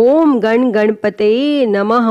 ओम गण गणपते नमः।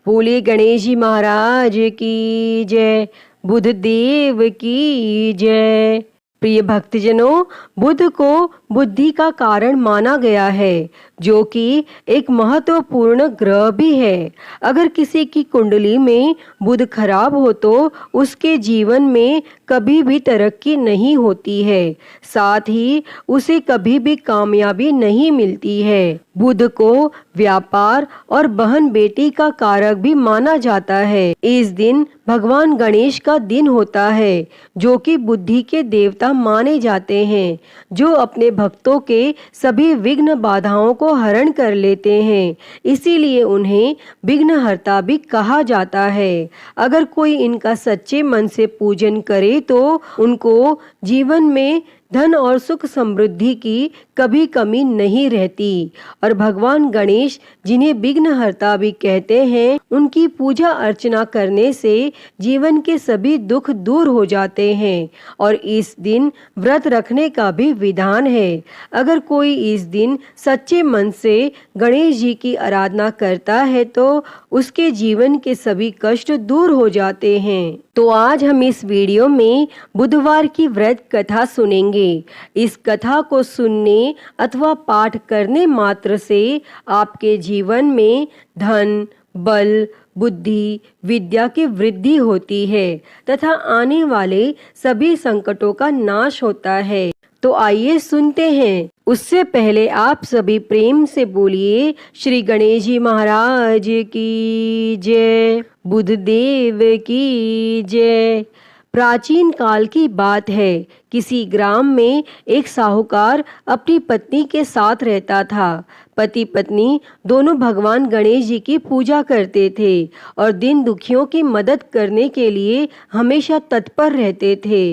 बोले गणेश जी महाराज की जय, बुध देव की जय। प्रिय भक्तजनों, बुध को बुद्धि का कारण माना गया है, जो कि एक महत्वपूर्ण ग्रह भी है। अगर किसी की कुंडली में बुध खराब हो तो उसके जीवन में कभी भी तरक्की नहीं होती है, साथ ही उसे कभी भी कामयाबी नहीं मिलती है। बुध को व्यापार और बहन बेटी का कारक भी माना जाता है। इस दिन भगवान गणेश का दिन होता है, जो कि बुद्धि के देवता माने जाते हैं, जो अपने भक्तों के सभी विघ्न बाधाओं को हरण कर लेते हैं। इसीलिए उन्हें विघ्नहर्ता भी कहा जाता है। अगर कोई इनका सच्चे मन से पूजन करे तो उनको जीवन में धन और सुख समृद्धि की कभी कमी नहीं रहती। और भगवान गणेश, जिन्हें विघ्नहर्ता भी कहते हैं, उनकी पूजा अर्चना करने से जीवन के सभी दुख दूर हो जाते हैं। और इस दिन व्रत रखने का भी विधान है। अगर कोई इस दिन सच्चे मन से गणेश जी की आराधना करता है तो उसके जीवन के सभी कष्ट दूर हो जाते हैं। तो आज हम इस वीडियो में बुधवार की व्रत कथा सुनेंगे। इस कथा को सुनने अथवा पाठ करने मात्र से आपके जीवन में धन, बल, बुद्धि, विद्या की वृद्धि होती है तथा आने वाले सभी संकटों का नाश होता है। तो आइए सुनते हैं। उससे पहले आप सभी प्रेम से बोलिए श्री गणेश जी महाराज की जय, बुध देव की जय। प्राचीन काल की बात है। किसी ग्राम में एक साहूकार अपनी पत्नी के साथ रहता था। पति पत्नी दोनों भगवान गणेश जी की पूजा करते थे और दिन दुखियों की मदद करने के लिए हमेशा तत्पर रहते थे।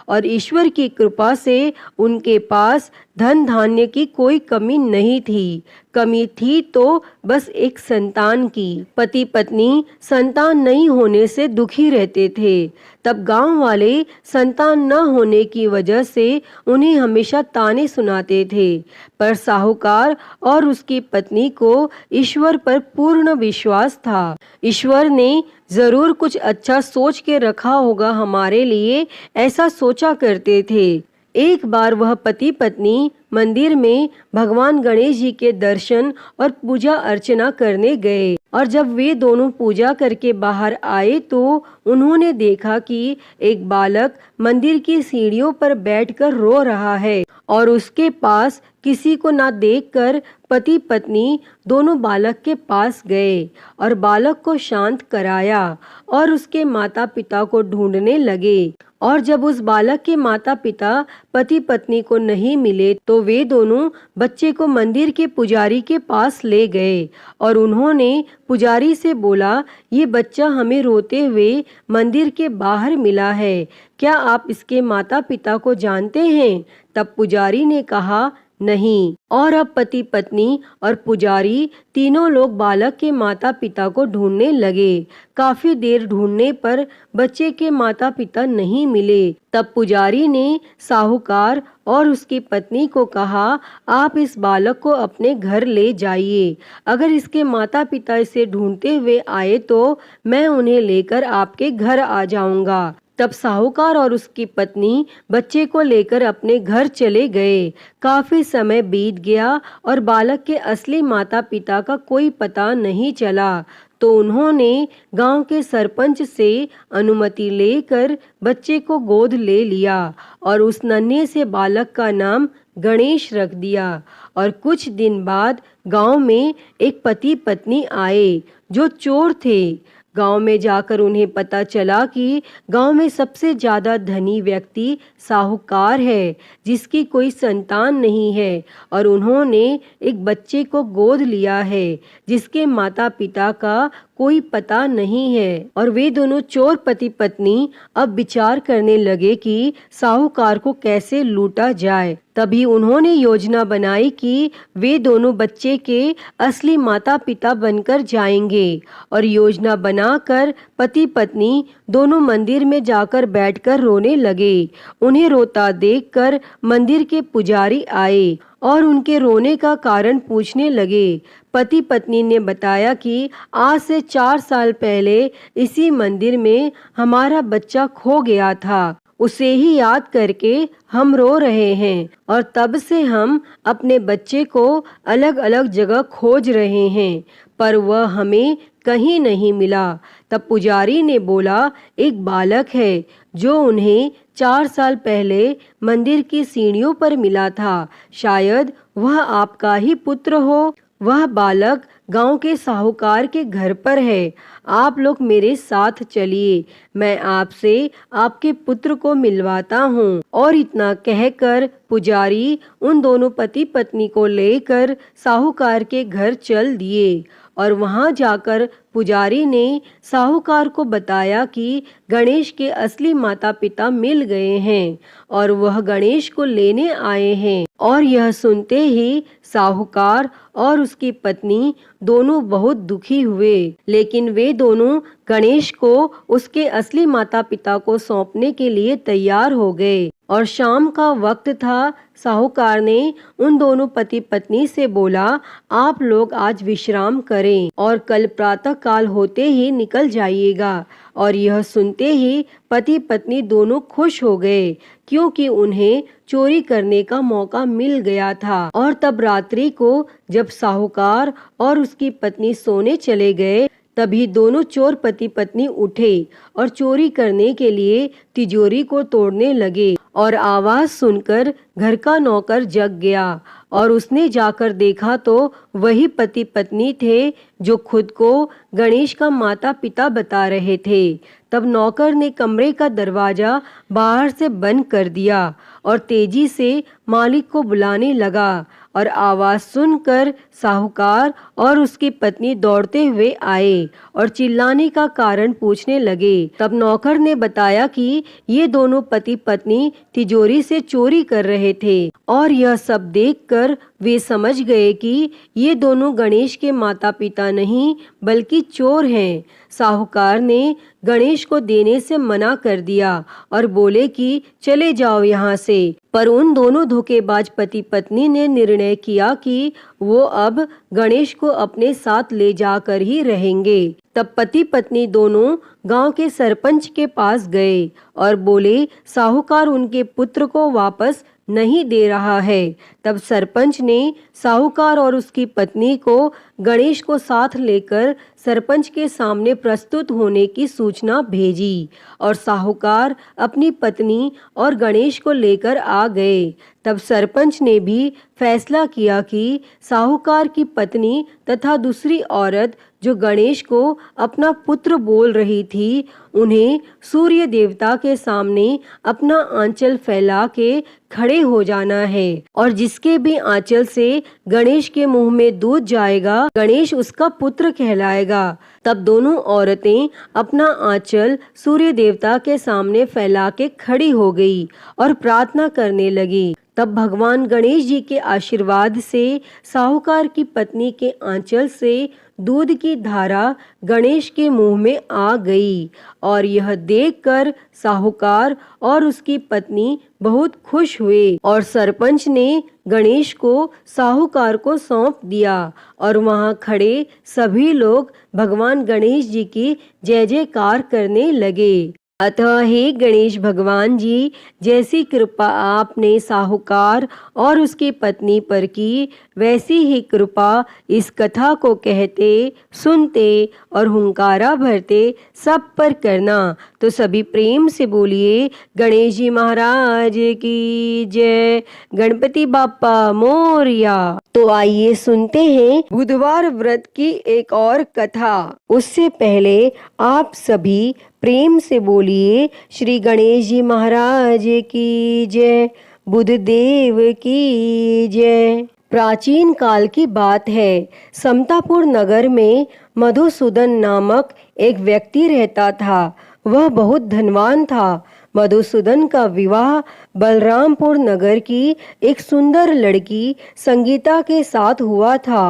और ईश्वर की कृपा से उनके पास धन धान्य की कोई कमी नहीं थी। कमी थी तो बस एक संतान की। पति पत्नी संतान नहीं होने से दुखी रहते थे। तब गांव वाले संतान न होने की वजह से उन्हें हमेशा ताने सुनाते थे। पर साहूकार और उसकी पत्नी को ईश्वर पर पूर्ण विश्वास था। ईश्वर ने जरूर कुछ अच्छा सोच के रखा होगा हमारे लिए, ऐसा सोचा करते थे। एक बार वह पति पत्नी मंदिर में भगवान गणेश जी के दर्शन और पूजा अर्चना करने गए। और जब वे दोनों पूजा करके बाहर आए तो उन्होंने देखा कि एक बालक मंदिर की सीढ़ियों पर बैठकर रो रहा है। और उसके पास किसी को ना देखकर पति पत्नी दोनों बालक के पास गए और बालक को शांत कराया और उसके माता पिता को ढूंढने लगे। और जब उस बालक के माता पिता पति पत्नी को नहीं मिले तो वे दोनों बच्चे को मंदिर के पुजारी के पास ले गए और उन्होंने पुजारी से बोला, ये बच्चा हमें रोते हुए मंदिर के बाहर मिला है, क्या आप इसके माता पिता को जानते हैं? तब पुजारी ने कहा, नहीं। और अब पति पत्नी और पुजारी तीनों लोग बालक के माता पिता को ढूंढने लगे। काफी देर ढूंढने पर बच्चे के माता पिता नहीं मिले। तब पुजारी ने साहूकार और उसकी पत्नी को कहा, आप इस बालक को अपने घर ले जाइए। अगर इसके माता पिता इसे ढूंढते हुए आए तो मैं उन्हें लेकर आपके घर आ जाऊंगा। तब साहूकार और उसकी पत्नी बच्चे को लेकर अपने घर चले गए। काफी समय बीत गया और बालक के असली माता पिता का कोई पता नहीं चला। तो उन्होंने गांव के सरपंच से अनुमति लेकर बच्चे को गोद ले लिया और उस नन्हे से बालक का नाम गणेश रख दिया। और कुछ दिन बाद गांव में एक पति पत्नी आए जो चोर थे। गांव में जाकर उन्हें पता चला कि गांव में सबसे ज्यादा धनी व्यक्ति साहूकार है, जिसकी कोई संतान नहीं है और उन्होंने एक बच्चे को गोद लिया है जिसके माता पिता का कोई पता नहीं है। और वे दोनों चोर पति पत्नी अब विचार करने लगे कि साहूकार को कैसे लूटा जाए। तभी उन्होंने योजना बनाई कि वे दोनों बच्चे के असली माता पिता बनकर जाएंगे और योजना बनाकर पति पत्नी दोनों मंदिर में जाकर बैठकर रोने लगे। उन्हें रोता देखकर मंदिर के पुजारी आए और उनके रोने का कारण पूछने लगे। पति पत्नी ने बताया कि आज से 4 साल पहले इसी मंदिर में हमारा बच्चा खो गया था, उसे ही याद करके हम रो रहे हैं और तब से हम अपने बच्चे को अलग अलग जगह खोज रहे हैं, पर वह हमें कहीं नहीं मिला। तब पुजारी ने बोला, एक बालक है जो उन्हें 4 साल पहले मंदिर की सीढ़ियों पर मिला था, शायद वह आपका ही पुत्र हो। वह बालक गांव के साहूकार के घर पर है, आप लोग मेरे साथ चलिए, मैं आपसे आपके पुत्र को मिलवाता हूँ। और इतना कहकर पुजारी उन दोनों पति पत्नी को लेकर साहूकार के घर चल दिए और वहां जाकर पुजारी ने साहूकार को बताया कि गणेश के असली माता पिता मिल गए हैं और वह गणेश को लेने आए हैं। और यह सुनते ही साहूकार और उसकी पत्नी दोनों बहुत दुखी हुए, लेकिन वे दोनों गणेश को उसके असली माता पिता को सौंपने के लिए तैयार हो गए। और शाम का वक्त था। साहूकार ने उन दोनों पति पत्नी से बोला, आप लोग आज विश्राम करें और कल प्रातः काल होते ही निकल जाइएगा। और यह सुनते ही पति पत्नी दोनों खुश हो गए, क्योंकि उन्हें चोरी करने का मौका मिल गया था। और तब रात्रि को जब साहूकार और उसकी पत्नी सोने चले गए, तभी दोनों चोर पति पत्नी उठे और चोरी करने के लिए तिजोरी को तोड़ने लगे। और आवाज सुनकर घर का नौकर जग गया और उसने जाकर देखा तो वही पति पत्नी थे जो खुद को गणेश का माता पिता बता रहे थे। तब नौकर ने कमरे का दरवाजा बाहर से बंद कर दिया और तेजी से मालिक को बुलाने लगा। और आवाज सुनकर साहूकार और उसकी पत्नी दौड़ते हुए आए और चिल्लाने का कारण पूछने लगे। तब नौकर ने बताया कि ये दोनों पति पत्नी तिजोरी से चोरी कर रहे थे और यह सब देखकर वे समझ गए कि ये दोनों गणेश के माता पिता नहीं बल्कि चोर हैं। साहूकार ने गणेश को देने से मना कर दिया और बोले कि चले जाओ यहाँ से। पर उन दोनों धोखेबाज पति पत्नी ने निर्णय किया कि वो अब गणेश को अपने साथ ले जाकर ही रहेंगे। तब पति पत्नी दोनों गांव के सरपंच के पास गए और बोले, साहूकार उनके पुत्र को वापस नहीं दे रहा है। तब सरपंच ने साहूकार और उसकी पत्नी को गणेश को साथ लेकर सरपंच के सामने प्रस्तुत होने की सूचना भेजी और साहूकार अपनी पत्नी और गणेश को लेकर आ गए। तब सरपंच ने भी फैसला किया कि साहूकार की पत्नी तथा दूसरी औरत जो गणेश को अपना पुत्र बोल रही थी, उन्हें सूर्य देवता के सामने अपना आंचल फैला के खड़े हो जाना है और जिसके भी आंचल से गणेश के मुंह में दूध जाएगा, गणेश उसका पुत्र कहलाएगा। तब दोनों औरतें अपना आंचल सूर्य देवता के सामने फैला के खड़ी हो गई और प्रार्थना करने लगी। तब भगवान गणेश जी के आशीर्वाद से साहूकार की पत्नी के आंचल से दूध की धारा गणेश के मुंह में आ गई और यह देखकर साहूकार और उसकी पत्नी बहुत खुश हुए और सरपंच ने गणेश को साहूकार को सौंप दिया और वहां खड़े सभी लोग भगवान गणेश जी की जय जयकार करने लगे। अतः हे गणेश भगवान जी, जैसी कृपा आपने साहूकार और उसकी पत्नी पर की, वैसी ही कृपा इस कथा को कहते, सुनते और हुंकारा भरते सब पर करना। तो सभी प्रेम से बोलिए, गणेश जी महाराज की जय, गणपति बाप्पा मोरया। तो आइए सुनते हैं बुधवार व्रत की एक और कथा। उससे पहले आप सभी प्रेम से बोलिए, श्री गणेश जी महाराज की जय, बुधदेव की जय। प्राचीन काल की बात है। समतापुर नगर में मधुसूदन नामक एक व्यक्ति रहता था। वह बहुत धनवान था। मधुसूदन का विवाह बलरामपुर नगर की एक सुंदर लड़की संगीता के साथ हुआ था।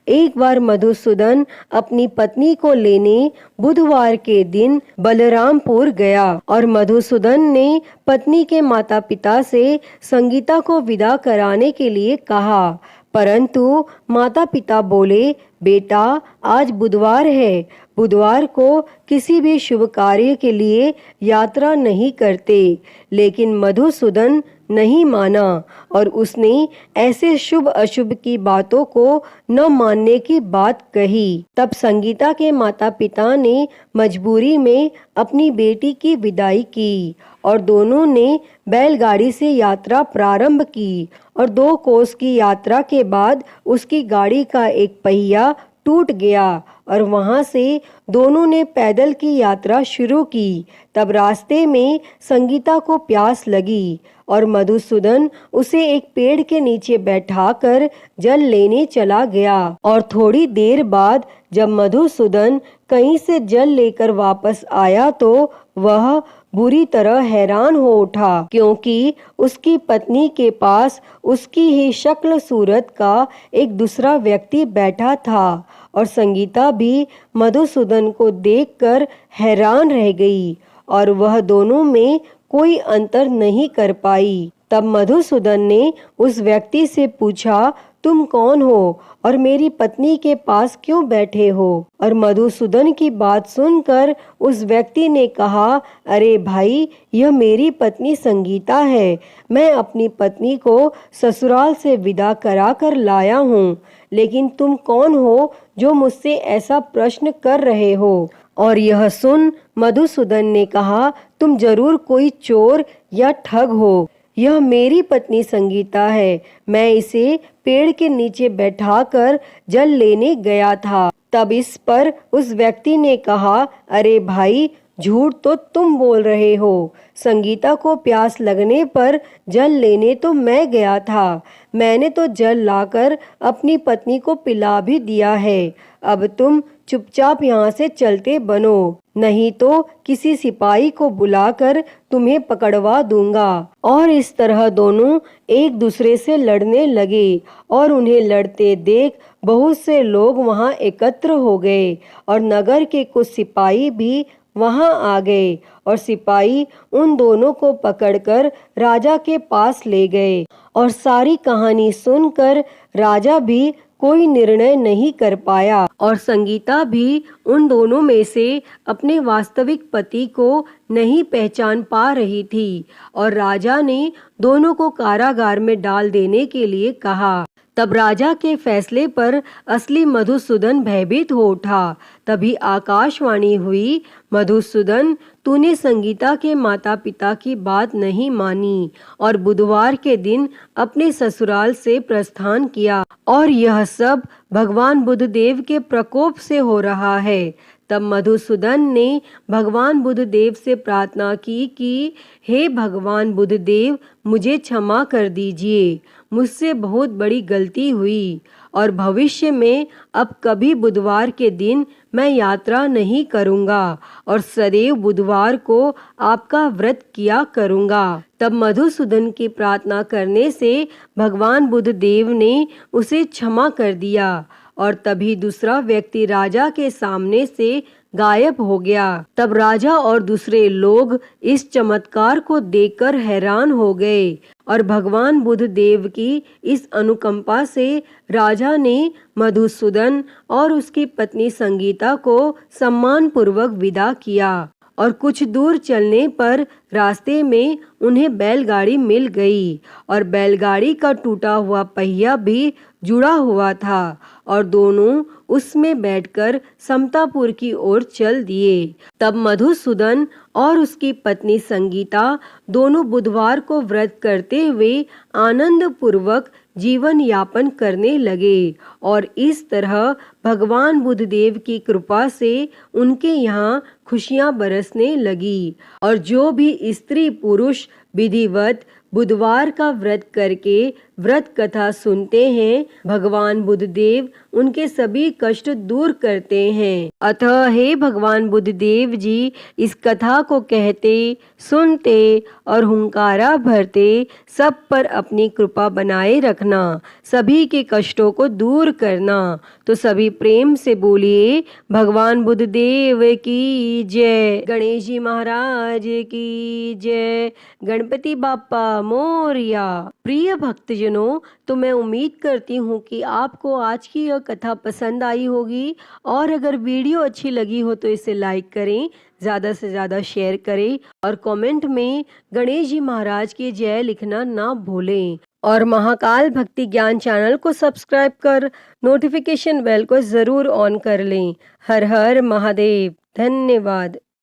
एक बार मधुसूदन अपनी पत्नी को लेने बुधवार के दिन बलरामपुर गया और मधुसूदन ने पत्नी के माता पिता से संगीता को विदा कराने के लिए कहा, परंतु माता पिता बोले, बेटा आज बुधवार है, बुधवार को किसी भी शुभ कार्य के लिए यात्रा नहीं करते। लेकिन मधुसूदन नहीं माना और उसने ऐसे शुभ अशुभ की बातों को न मानने की बात कही। तब संगीता के माता पिता ने मजबूरी में अपनी बेटी की विदाई की और दोनों ने बैलगाड़ी से यात्रा प्रारंभ की और 2 कोस की यात्रा के बाद उसकी गाड़ी का एक पहिया टूट गया और वहां से दोनों ने पैदल की यात्रा शुरू की। तब रास्ते में संगीता को प्यास लगी और मधुसूदन उसे एक पेड़ के नीचे बैठाकर जल लेने चला गया और थोड़ी देर बाद जब मधुसूदन कहीं से जल लेकर वापस आया तो वह बुरी तरह हैरान हो उठा, क्योंकि उसकी पत्नी के पास उसकी ही शक्ल सूरत का एक दूसरा व्यक्ति बैठा था और संगीता भी मधुसूदन को देखकर हैरान रह गई और वह दोनों में कोई अंतर नहीं कर पाई। तब मधुसूदन ने उस व्यक्ति से पूछा, तुम कौन हो और मेरी पत्नी के पास क्यों बैठे हो? और मधुसूदन की बात सुनकर उस व्यक्ति ने कहा, अरे भाई, यह मेरी पत्नी संगीता है। मैं अपनी पत्नी को ससुराल से विदा करा कर लाया हूँ, लेकिन तुम कौन हो जो मुझसे ऐसा प्रश्न कर रहे हो? और यह सुन मधुसूदन ने कहा, तुम जरूर कोई चोर या ठग हो। यह मेरी पत्नी संगीता है, मैं इसे पेड़ के नीचे बैठाकर जल लेने गया था। तब इस पर उस व्यक्ति ने कहा, अरे भाई, झूठ तो तुम बोल रहे हो। संगीता को प्यास लगने पर जल लेने तो मैं गया था। मैंने तो जल लाकर अपनी पत्नी को पिला भी दिया है। अब तुम चुपचाप यहाँ से चलते बनो, नहीं तो किसी सिपाही को बुलाकर तुम्हें पकड़वा दूंगा। और इस तरह दोनों एक दूसरे से लड़ने लगे और उन्हें लड़ते देख बहुत से लोग वहां एकत्र हो गए और नगर के कुछ सिपाही भी वहां आ गए और सिपाही उन दोनों को पकड़कर राजा के पास ले गए। और सारी कहानी सुनकर राजा भी कोई निर्णय नहीं कर पाया और संगीता भी उन दोनों में से अपने वास्तविक पति को नहीं पहचान पा रही थी और राजा ने दोनों को कारागार में डाल देने के लिए कहा। तब राजा के फैसले पर असली मधुसूदन भयभीत हो उठा। तभी आकाशवाणी हुई, मधुसूदन, तूने संगीता के माता पिता की बात नहीं मानी और बुधवार के दिन अपने ससुराल से प्रस्थान किया और यह सब भगवान बुद्धदेव के प्रकोप से हो रहा है। तब मधुसूदन ने भगवान बुद्धदेव से प्रार्थना की कि हे भगवान बुद्धदेव, मुझे क्षमा कर दीजिए, मुझसे बहुत बड़ी गलती हुई और भविष्य में अब कभी बुधवार के दिन मैं यात्रा नहीं करूंगा और सदैव बुधवार को आपका व्रत किया करूंगा। तब मधुसूदन की प्रार्थना करने से भगवान बुद्धदेव ने उसे क्षमा कर दिया और तभी दूसरा व्यक्ति राजा के सामने से गायब हो गया। तब राजा और दूसरे लोग इस चमत्कार को देखकर हैरान हो गए और भगवान बुद्धदेव की इस अनुकंपा से राजा ने मधुसूदन और उसकी पत्नी संगीता को सम्मान पूर्वक विदा किया और कुछ दूर चलने पर रास्ते में उन्हें बैलगाड़ी मिल गई और बैलगाड़ी का टूटा हुआ पहिया भी जुड़ा हुआ था और दोनों उसमें बैठकर समतापुर की ओर चल दिए। तब मधुसूदन और उसकी पत्नी संगीता दोनों बुधवार को व्रत करते हुए आनंद पूर्वक जीवन यापन करने लगे और इस तरह भगवान बुद्धदेव की कृपा से उनके यहाँ खुशियाँ बरसने लगी और जो भी स्त्री पुरुष विधिवत बुधवार का व्रत करके व्रत कथा सुनते हैं, भगवान बुद्धदेव उनके सभी कष्ट दूर करते हैं। अतः हे भगवान बुद्धदेव जी, इस कथा को कहते, सुनते और हुंकारा भरते सब पर अपनी कृपा बनाए रखना, सभी के कष्टों को दूर करना। तो सभी प्रेम से बोलिए भगवान बुद्धदेव की जय, गणेश जी महाराज की जय, गणपति बाप्पा मोरया। प्रिय भक्तजनों, तो मैं उम्मीद करती हूँ कि आपको आज की यह कथा पसंद आई होगी, और अगर वीडियो अच्छी लगी हो तो इसे लाइक करें, ज़्यादा से ज़्यादा शेयर करें और कमेंट में गणेश जी महाराज की जय लिखना ना भूलें। और महाकाल भक्ति ज्ञान चैनल को सब्सक्राइब कर नोटिफिकेशन बेल को ज़रूर ऑन कर लें। हर हर महादेव। धन्यवाद।